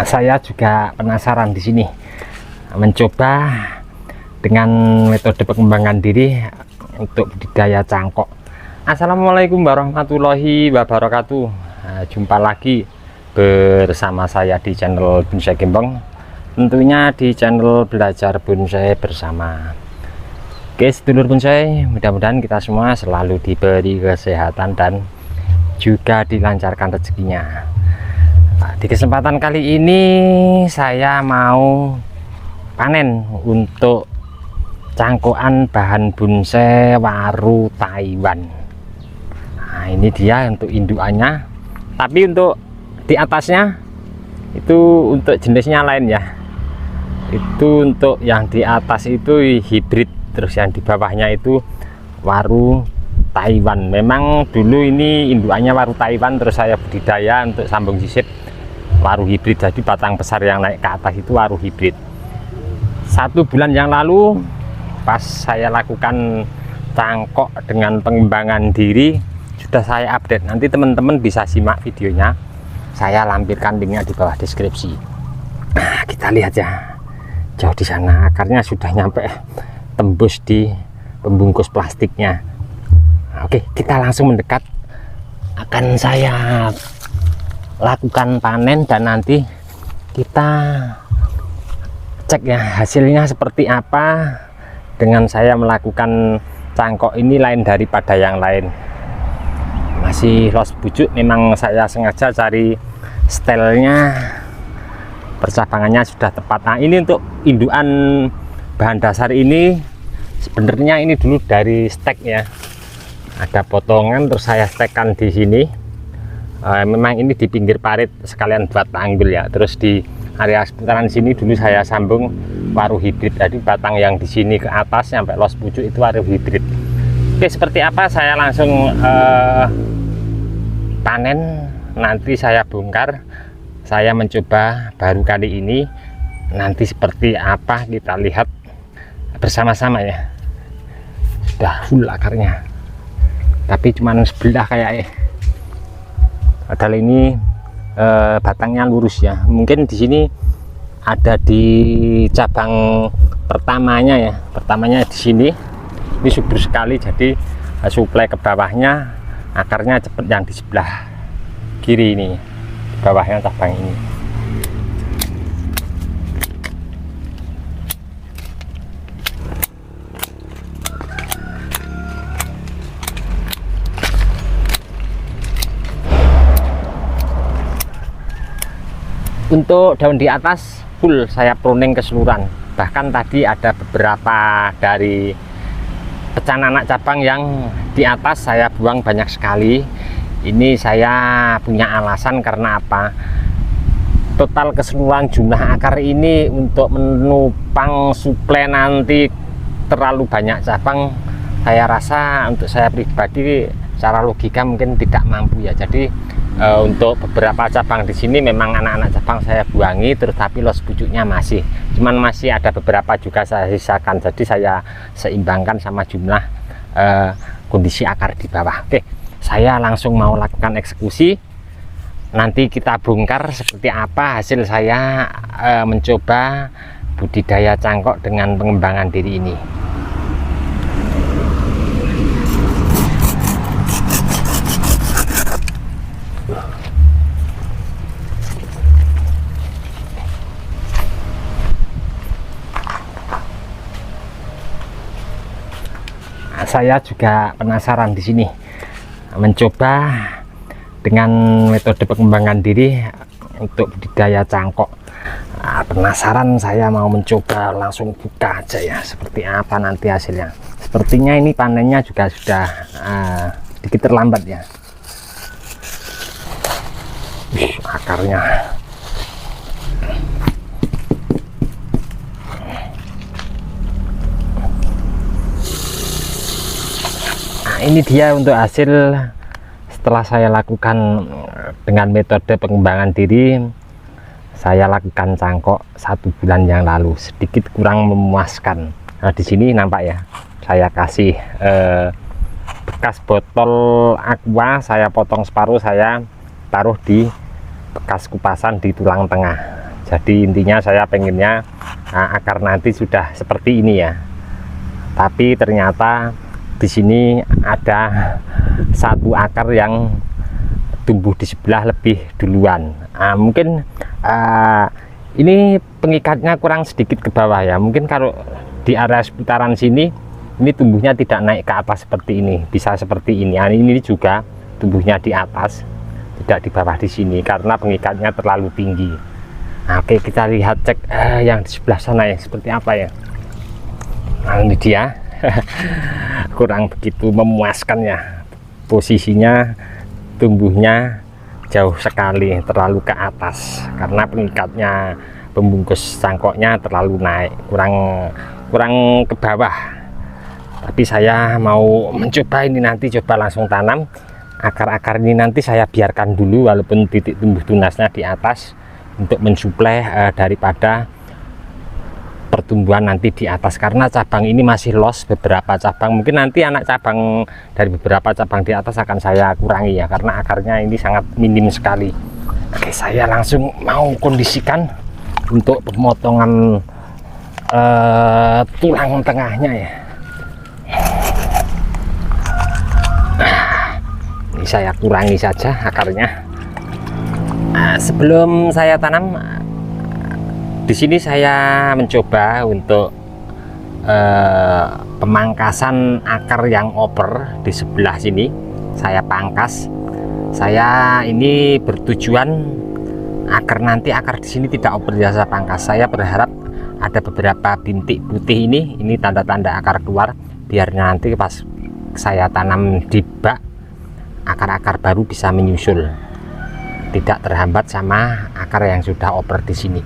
Saya juga penasaran di sini mencoba dengan metode pengembangan diri untuk budidaya cangkok. Assalamualaikum warahmatullahi wabarakatuh. Jumpa lagi bersama saya di channel Bonsai Gembong, tentunya di channel Belajar Bonsai Bersama. Oke, sedulur bonsai, mudah-mudahan kita semua selalu diberi kesehatan dan juga dilancarkan rezekinya. Di kesempatan kali ini saya mau panen untuk cangkokan bahan bonsai waru Taiwan. Nah, ini dia untuk indukannya, tapi untuk di atasnya itu untuk jenisnya lain ya. Itu untuk yang di atas itu hibrid, terus yang di bawahnya itu waru Taiwan. Memang dulu ini indukannya waru Taiwan, terus saya budidaya untuk sambung sisip waru hibrid, jadi batang besar yang naik ke atas itu waru hibrid. 1 bulan yang lalu pas saya lakukan cangkok dengan pengembangan diri, sudah saya update. Nanti teman-teman bisa simak videonya, saya lampirkan linknya di bawah deskripsi. Nah, kita lihat ya, jauh di sana akarnya sudah nyampe tembus di pembungkus plastiknya. Nah, oke, kita langsung mendekat. Akan saya lakukan panen dan nanti kita cek ya hasilnya seperti apa dengan saya melakukan cangkok ini lain daripada yang lain. Masih los bujuk, memang saya sengaja cari stylenya, percabangannya sudah tepat. Nah, ini untuk indukan bahan dasar ini sebenarnya ini dulu dari stek ya, ada potongan terus saya stekkan di sini. Memang ini di pinggir parit sekalian buat tanggul ya, terus di area seputaran sini dulu saya sambung waru hibrid, jadi batang yang di sini ke atas sampai los pucuk itu waru hibrid. Oke, seperti apa saya langsung panen, nanti saya bongkar, saya mencoba baru kali ini, nanti seperti apa kita lihat bersama-sama ya. Sudah full akarnya, tapi cuman sebelah kayaknya. Padahal ini batangnya lurus ya. Mungkin di sini ada di cabang pertamanya ya. Pertamanya di sini. Ini subur sekali, jadi suplai ke bawahnya akarnya cepat yang di sebelah kiri ini. Di bawahnya cabang ini. Untuk daun di atas full saya pruning keseluruhan, bahkan tadi ada beberapa dari pecahan anak cabang yang di atas saya buang banyak sekali. Ini saya punya alasan karena apa, total keseluruhan jumlah akar ini untuk menopang suplai nanti terlalu banyak cabang, saya rasa untuk saya pribadi secara logika mungkin tidak mampu ya. Jadi untuk beberapa cabang di sini memang anak-anak cabang saya buangi, terus tapi los pucuknya masih, cuman masih ada beberapa juga saya sisakan, jadi saya seimbangkan sama jumlah kondisi akar di bawah. Oke, saya langsung mau lakukan eksekusi, nanti kita bongkar seperti apa hasil saya mencoba budidaya cangkok dengan pengembangan diri ini. Saya juga penasaran di sini mencoba dengan metode pengembangan diri untuk budidaya cangkok. Nah, penasaran, saya mau mencoba langsung buka aja ya seperti apa nanti hasilnya. Sepertinya ini panennya juga sudah sedikit terlambat ya. Akarnya ini dia untuk hasil setelah saya lakukan dengan metode pengembangan diri. Saya lakukan cangkok 1 bulan yang lalu, sedikit kurang memuaskan. Nah, di sini nampak ya, saya kasih bekas botol aqua, saya potong separuh, saya taruh di bekas kupasan di tulang tengah. Jadi intinya saya pengennya akar nanti sudah seperti ini ya. Tapi ternyata di sini ada satu akar yang tumbuh di sebelah lebih duluan. Mungkin ini pengikatnya kurang sedikit ke bawah ya. Mungkin kalau di area seputaran sini ini tumbuhnya tidak naik ke atas seperti ini, bisa seperti ini. Ini juga tumbuhnya di atas, tidak di bawah di sini karena pengikatnya terlalu tinggi. Oke, kita lihat cek yang di sebelah sana ya seperti apa ya. Ini dia. Kurang begitu memuaskan ya, posisinya tumbuhnya jauh sekali, terlalu ke atas karena pengikatnya, pembungkus cangkoknya terlalu naik, kurang ke bawah. Tapi saya mau mencoba ini, nanti coba langsung tanam. Akar-akar ini nanti saya biarkan dulu walaupun titik tumbuh tunasnya di atas untuk mensuplai daripada pertumbuhan nanti di atas, karena cabang ini masih los beberapa cabang. Mungkin nanti anak cabang dari beberapa cabang di atas akan saya kurangi ya, karena akarnya ini sangat minim sekali. Oke, saya langsung mau kondisikan untuk pemotongan tulang tengahnya ya. Ini saya kurangi saja akarnya. Sebelum saya tanam, di sini saya mencoba untuk pemangkasan akar yang oper di sebelah sini. Saya pangkas. Saya ini bertujuan agar nanti akar di sini tidak oper, saya pangkas. Saya berharap ada beberapa bintik putih ini tanda-tanda akar keluar, biar nanti pas saya tanam di bak akar-akar baru bisa menyusul, tidak terhambat sama akar yang sudah oper di sini.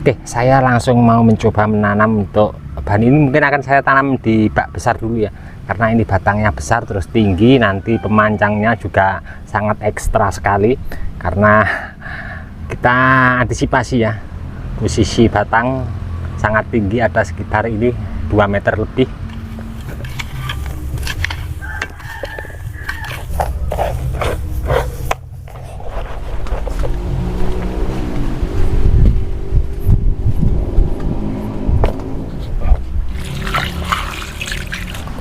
Oke, saya langsung mau mencoba menanam. Untuk bahan ini mungkin akan saya tanam di bak besar dulu ya, karena ini batangnya besar terus tinggi, nanti pemancangnya juga sangat ekstra sekali karena kita antisipasi ya, posisi batang sangat tinggi, ada sekitar ini 2 meter lebih.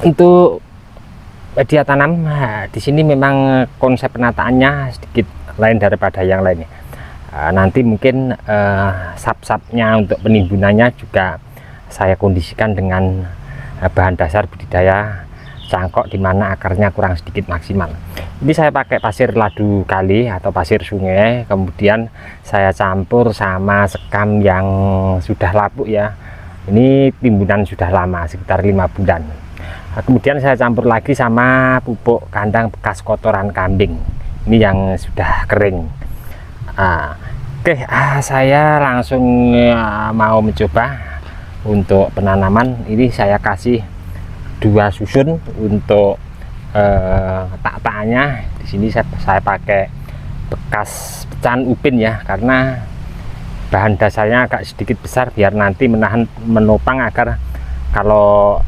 Untuk media tanam di sini memang konsep penataannya sedikit lain daripada yang lainnya. Nanti mungkin sap-sapnya untuk penimbunannya juga saya kondisikan dengan bahan dasar budidaya cangkok, dimana akarnya kurang sedikit maksimal. Ini saya pakai pasir ladu kali atau pasir sungai, kemudian saya campur sama sekam yang sudah lapuk ya. Ini timbunan sudah lama, sekitar 5 bulan. Kemudian saya campur lagi sama pupuk kandang bekas kotoran kambing, ini yang sudah kering. Oke, saya langsung mau mencoba untuk penanaman. Ini saya kasih 2 susun untuk tak-taknya. Di sini saya pakai bekas pecahan upin ya, karena bahan dasarnya agak sedikit besar biar nanti menopang agar kalau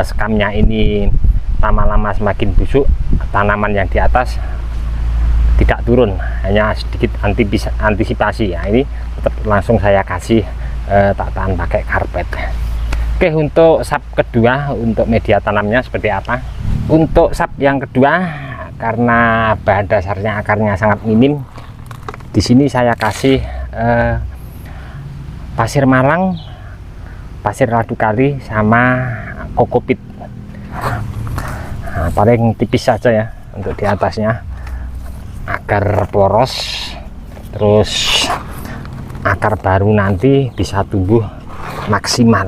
sekamnya ini lama-lama semakin busuk, tanaman yang di atas tidak turun, hanya sedikit antisipasi ya. Ini tetap langsung saya kasih tatahan pakai karpet. Oke, untuk sap kedua, untuk media tanamnya seperti apa? Untuk sap yang kedua, karena bahan dasarnya akarnya sangat minim, di sini saya kasih pasir malang, pasir ladu kali, sama kokopit. Paling tipis saja ya untuk di atasnya agar poros, terus akar baru nanti bisa tumbuh maksimal.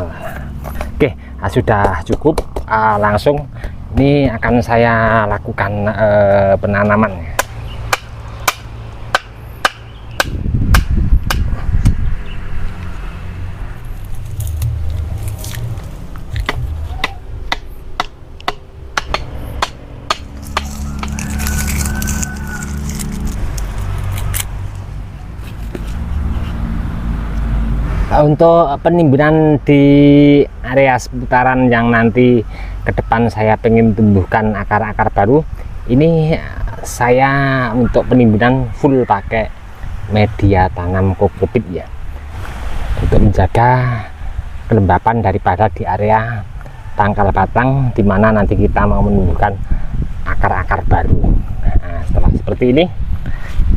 Oke, sudah cukup. Langsung ini akan saya lakukan penanaman. Untuk penimbunan di area seputaran yang nanti ke depan saya pengen tumbuhkan akar-akar baru, ini saya untuk penimbunan full pakai media tanam kokopit ya. untuk menjaga kelembapan daripada di area tangkal batang, dimana nanti kita mau menumbuhkan akar-akar baru. Nah, setelah seperti ini,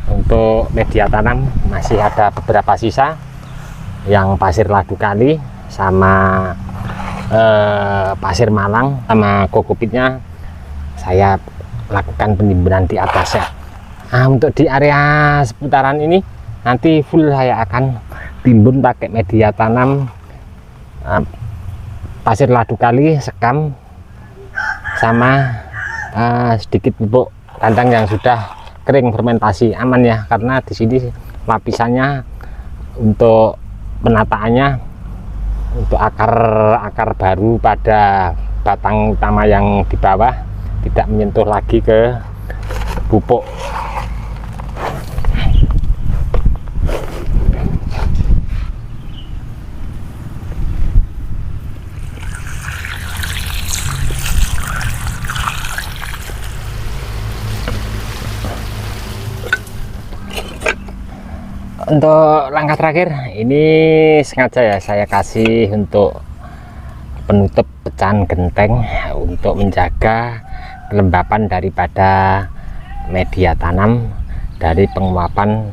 untuk media tanam masih ada beberapa sisa yang pasir ladu kali sama pasir malang sama kokopitnya saya lakukan penimbunan di atasnya. Nah, untuk di area seputaran ini nanti full saya akan timbun pakai media tanam pasir ladu kali, sekam sama sedikit pupuk kandang yang sudah kering fermentasi. Aman ya, karena di sini lapisannya untuk penataannya untuk akar baru pada batang utama yang di bawah tidak menyentuh lagi ke pupuk. Untuk langkah terakhir ini sengaja ya saya kasih untuk penutup pecahan genteng untuk menjaga kelembapan daripada media tanam dari penguapan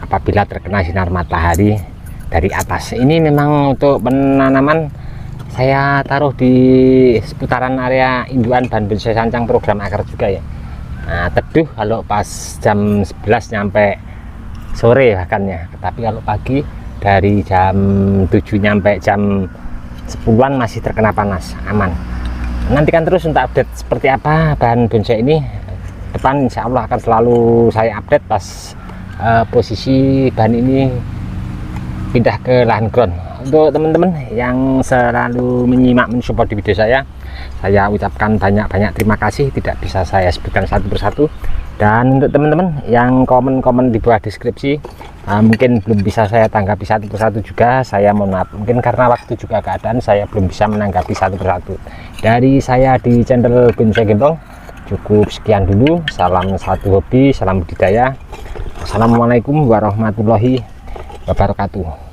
apabila terkena sinar matahari dari atas. Ini memang untuk penanaman saya taruh di seputaran area induan bahan bonsai sancang program akar juga ya. Nah, teduh kalau pas jam 11 nyampe sore bahkan ya, tapi kalau pagi dari jam 7 nyampe jam 10-an masih terkena panas, aman. Nantikan terus untuk update seperti apa bahan bonsai ini depan, insya Allah akan selalu saya update pas posisi bahan ini pindah ke lahan ground. Untuk teman-teman yang selalu menyimak mensupport di video saya ucapkan banyak-banyak terima kasih, tidak bisa saya sebutkan satu persatu. Dan untuk teman-teman yang komen-komen di bawah deskripsi, mungkin belum bisa saya tanggapi satu persatu juga, saya mohon maaf, mungkin karena waktu juga keadaan saya belum bisa menanggapi satu persatu. Dari saya di channel Bonsai Gembong cukup sekian dulu. Salam satu hobi, salam budidaya. Assalamualaikum warahmatullahi wabarakatuh.